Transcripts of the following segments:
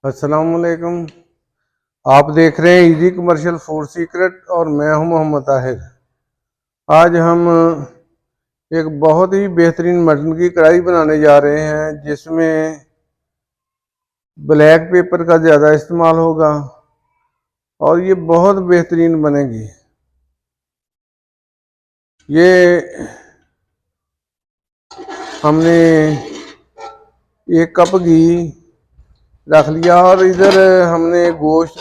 अस्सलामुअलैकुम। आप देख रहे हैं इजी कमर्शियल फूड सीक्रेट और मैं हूं मोहम्मद ताहिर। आज हम एक बहुत ही बेहतरीन मटन की कढ़ाई बनाने जा रहे हैं जिसमें ब्लैक पेपर का ज़्यादा इस्तेमाल होगा और ये बहुत बेहतरीन बनेगी। ये हमने 1 कप घी रख लिया और इधर हमने गोश्त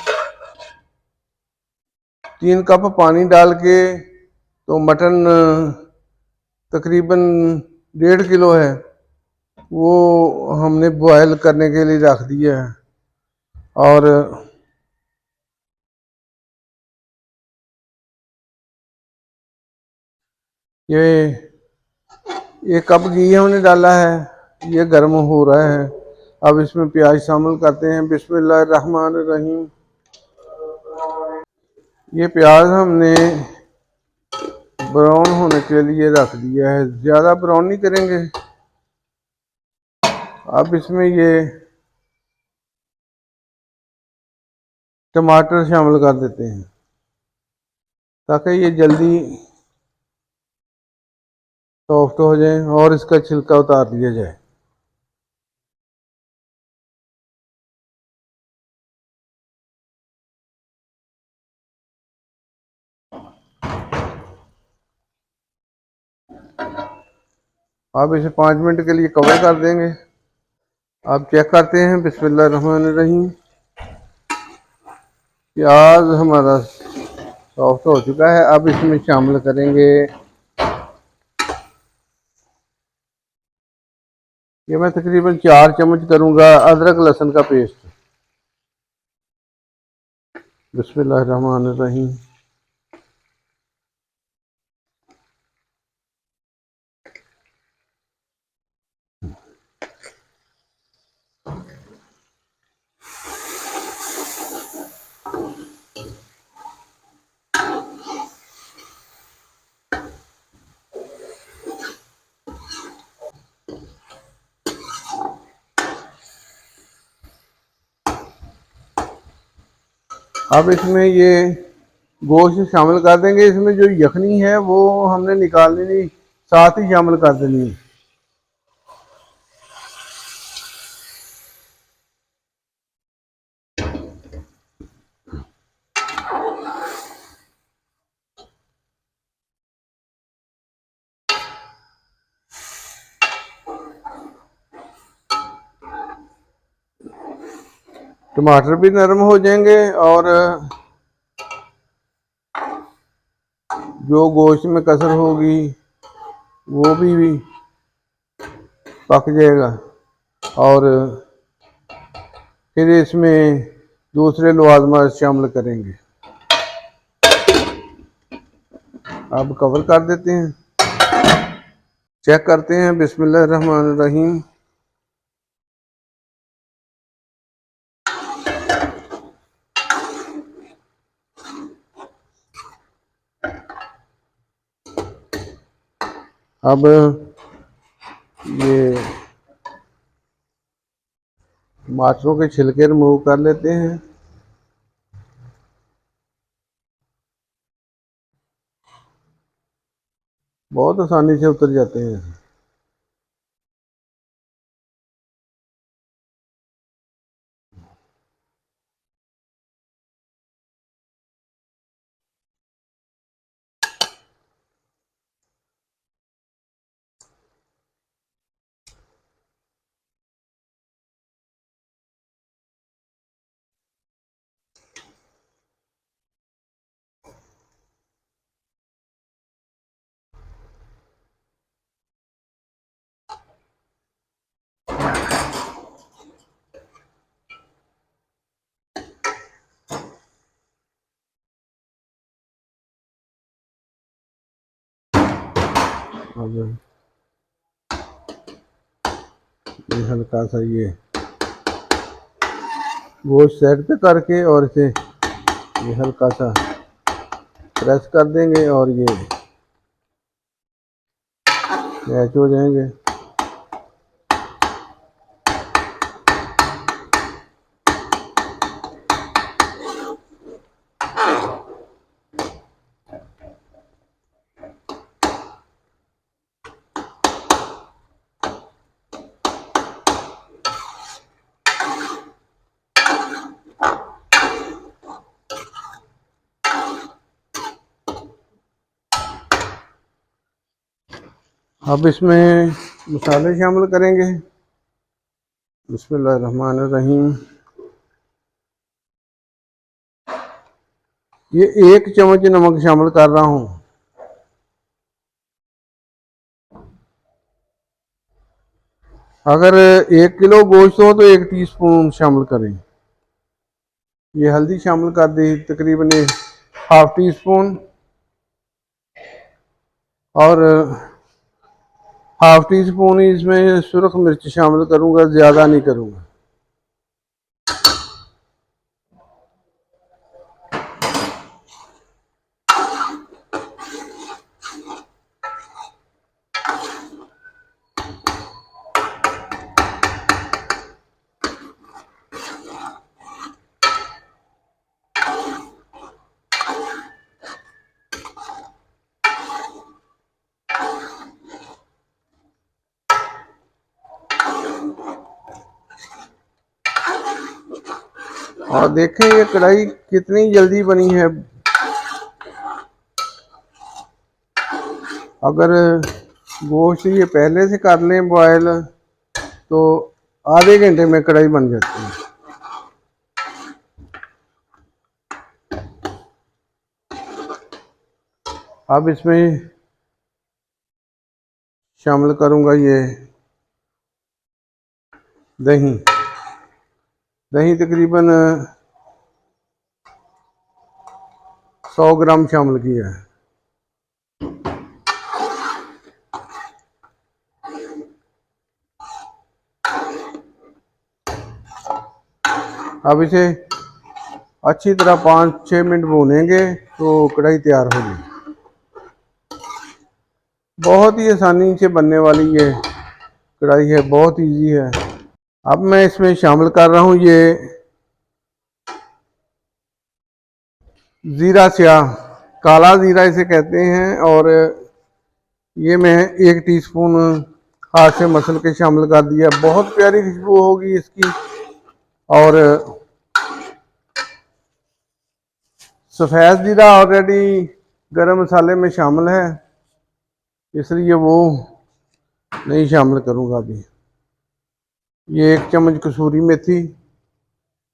3 कप पानी डाल के, तो मटन तकरीबन 1.5 किलो है, वो हमने बॉयल करने के लिए रख दिया है। और ये 1 कप घी हमने डाला है, ये गर्म हो रहा है। अब इसमें प्याज शामिल करते हैं। बिस्मिल्लाहिर्रहमानिर्रहीम। ये प्याज हमने ब्राउन होने के लिए रख दिया है, ज़्यादा ब्राउन नहीं करेंगे। अब इसमें ये टमाटर शामिल कर देते हैं ताकि ये जल्दी सॉफ्ट हो जाए और इसका छिलका उतार दिया जाए। अब इसे 5 मिनट के लिए कवर कर देंगे। अब चेक करते हैं। बिस्मिल्लाहिर्रहमानिर्रहीम। प्याज हमारा सॉफ्ट हो चुका है। अब इसमें शामिल करेंगे, ये मैं तकरीबन 4 चम्मच करूंगा अदरक लहसुन का पेस्ट। बिस्मिल्लाहिर्रहमानिर्रहीम। अब इसमें ये गोश्त शामिल कर देंगे। इसमें जो यखनी है वो हमने निकालनी नहीं, साथ ही शामिल कर देनी है। टमाटर भी नरम हो जाएंगे और जो गोश्त में कसर होगी वो भी पक जाएगा। और फिर इसमें दूसरे लवाजमा शामिल करेंगे। अब कवर कर देते हैं, चेक करते हैं। बिस्मिल्लाहिर्रहमानिर्रहीम। अब ये टमाटरों के छिलके रिमूव कर लेते हैं। बहुत आसानी से उतर जाते हैं। अब ये हल्का सा ये गोश्त साइड पे करके और इसे ये हल्का सा प्रेस कर देंगे और ये मैच हो जाएंगे। अब इसमें मसाले शामिल करेंगे। बिस्मिल्लाहिर्रहमानिर्रहीम। ये 1 चम्मच नमक शामिल कर रहा हूँ। अगर 1 किलो गोश्त हो तो 1 टीस्पून शामिल करें। ये हल्दी शामिल कर दी तकरीबन 1/2 टीस्पून, और 1/2 टीस्पून इसमें सुरख मिर्च शामिल करूँगा, ज़्यादा नहीं करूँगा। और देखें ये कढ़ाई कितनी जल्दी बनी है। अगर गोश्त ये पहले से कर लें बॉयल तो आधे घंटे में कढ़ाई बन जाती है। अब इसमें शामिल करूँगा ये दही। दही तकरीबन 100 ग्राम शामिल किया है। अब इसे अच्छी तरह 5-6 मिनट भूनेंगे तो कढ़ाई तैयार होगी। बहुत ही आसानी से बनने वाली ये कढ़ाई है, बहुत इजी है। अब मैं इसमें शामिल कर रहा हूँ ये ज़ीरा स्याह, काला ज़ीरा इसे कहते हैं, और ये मैं 1 टीस्पून हाथ से मसल के शामिल कर दिया। बहुत प्यारी खुशबू होगी इसकी। और सफ़ेद ज़ीरा ऑलरेडी गरम मसाले में शामिल है, इसलिए वो नहीं शामिल करूँगा अभी। ये 1 चम्मच कसूरी मेथी।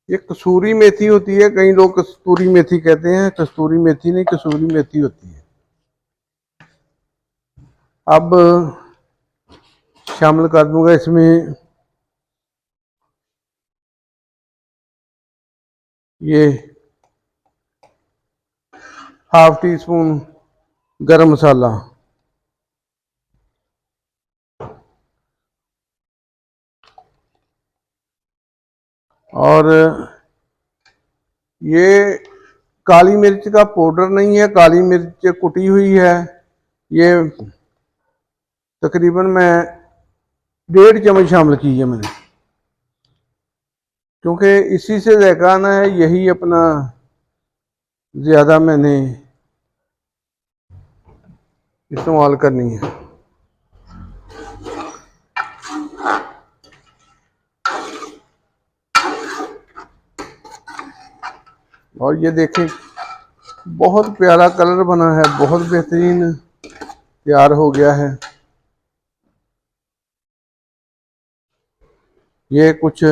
ये कसूरी मेथी होती है, कई लोग कस्तूरी मेथी कहते हैं, कस्तूरी मेथी नहीं, कसूरी मेथी होती है। अब शामिल कर दूंगा इसमें ये 1/2 टीस्पून गरम मसाला, और ये काली मिर्च का पाउडर नहीं है, काली मिर्च कुटी हुई है। ये तकरीबन मैं 1.5 चम्मच शामिल की है मैंने, क्योंकि इसी से जायका आना है, यही अपना ज़्यादा मैंने इस्तेमाल करनी है। और ये देखें बहुत प्यारा कलर बना है, बहुत बेहतरीन तैयार हो गया है। ये कुछ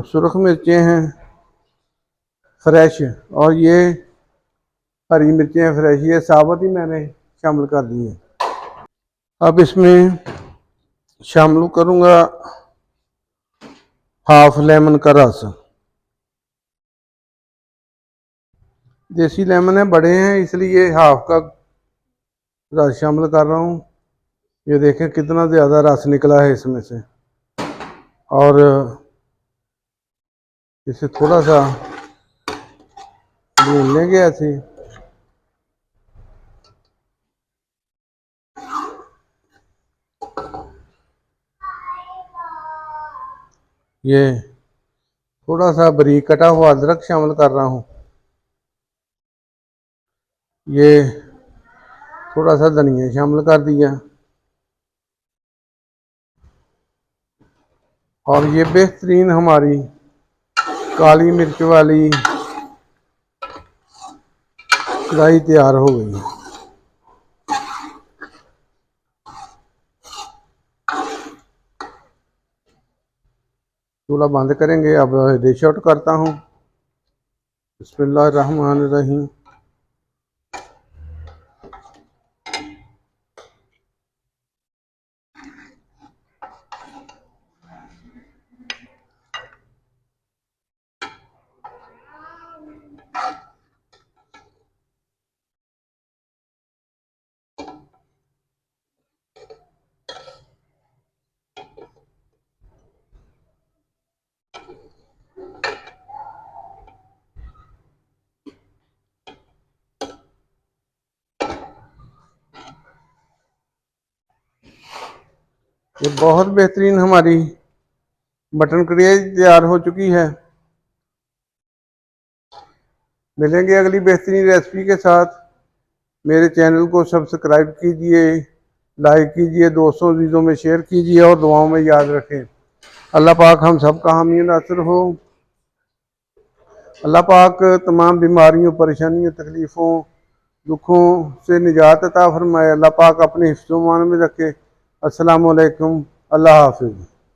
सुरख मिर्चें हैं फ्रेश, और ये हरी मिर्चें हैं फ्रेश, ये साबुत ही मैंने शामिल कर दी है। अब इसमें शामिल करूँगा 1/2 लेमन का रस। देसी लेमन है, बड़े हैं, इसलिए 1/2 का रस शामिल कर रहा हूँ। ये देखें कितना ज़्यादा रस निकला है इसमें से। और इसे थोड़ा सा भून लेंगे ऐसे। ये थोड़ा सा बारीक कटा हुआ अदरक शामिल कर रहा हूँ। ये थोड़ा सा धनिया शामिल कर दिया, और ये बेहतरीन हमारी काली मिर्च वाली कढ़ाई तैयार हो गई है। चूल्हा बंद करेंगे। अब डिश आउट करता हूँ। बिस्मिल्लाहिर्रहमानिर्रहीम। ये बहुत बेहतरीन हमारी मटन कढ़ाई तैयार हो चुकी है। मिलेंगे अगली बेहतरीन रेसिपी के साथ। मेरे चैनल को सब्सक्राइब कीजिए, लाइक कीजिए, दोस्तों अजीजों में शेयर कीजिए और दुआओं में याद रखें। अल्लाह पाक हम सब का हामी नासिर हो। अल्लाह पाक तमाम बीमारियों, परेशानियों, तकलीफ़ों, दुखों से निजात अता फरमाए। अल्लाह पाक अपने हिफ्ज़-ओ-मान में रखे। अस्सलामु अलैकुम। अल्लाह हाफ़िज़।